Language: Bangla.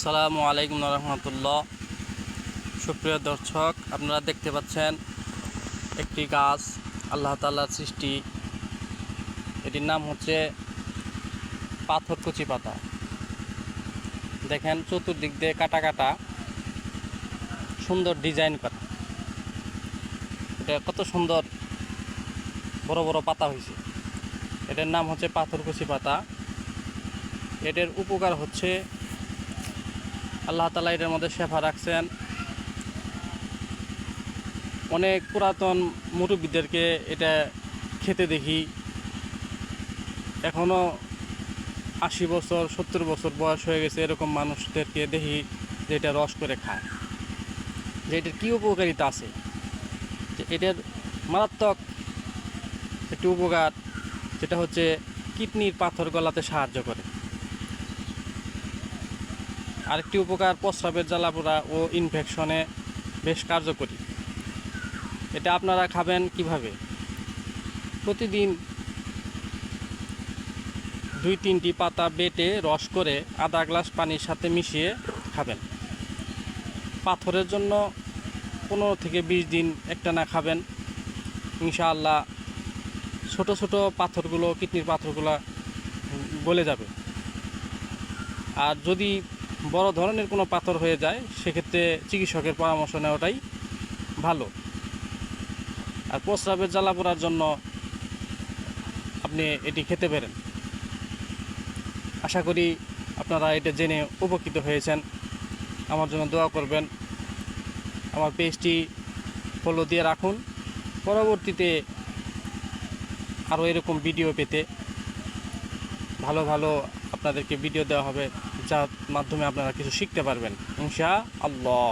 আসসালামু আলাইকুম রহমতুল্লাহ। সুপ্রিয় দর্শক, আপনারা দেখতে পাচ্ছেন একটি গাছ, আল্লাহ তাআলার সৃষ্টি। এটির নাম হচ্ছে পাথরকুচি পাতা। দেখেন চতুর্দিক দিয়ে কাটা কাটা সুন্দর ডিজাইন করা। এটা কত সুন্দর বড় বড় পাতা হয়েছে। এটার নাম হচ্ছে পাথরকুচি পাতা। এটার উপকার হচ্ছে আল্লাহ তাআলা এটার মধ্যে শেফা রাখছেন। অনেক পুরাতন মুরব্বীদেরকে এটা খেতে দেখি, এখনও 80 বছর 70 বছর বয়স হয়ে গেছে এরকম মানুষদেরকে দেখি যে এটা রস করে খায়। যে এটার কী উপকারিতা আছে, যে এটার মারাত্মক একটি উপকার, যেটা হচ্ছে কিডনির পাথর গলাতে সাহায্য করে। আরেকটি উপকার, প্রস্রাবের জ্বালাপোড়া ও ইনফেকশনে বেশ কার্যকরী। এটা আপনারা খাবেন কিভাবে? প্রতিদিন 2-3টি পাতা বেটে রস করে আধা গ্লাস পানির সাথে মিশিয়ে খাবেন। পাথরের জন্য 15 থেকে 20 দিন একটানা খাবেন, ইনশাআল্লাহ ছোট ছোট পাথরগুলো, কিডনির পাথরগুলো গলে যাবে। আর যদি বড় ধরনের কোনো পাথর হয়ে যায়, সেক্ষেত্রে চিকিৎসকের পরামর্শ নেওয়াটাই ভালো। আর প্রস্রাবের জ্বালাপোড়ার জন্য আপনি এটি খেতে পারেন। আশা করি আপনারা এটা জেনে উপকৃত হয়েছেন। আমার জন্য দোয়া করবেন। আমার পেজটি ফলো দিয়ে রাখুন। পরবর্তীতে আরও এরকম ভিডিও পেতে ভালো ভালো আপনাদেরকে ভিডিও দেওয়া হবে, যার মাধ্যমে আপনারা কিছু শিখতে পারবেন ইনশাআল্লাহ।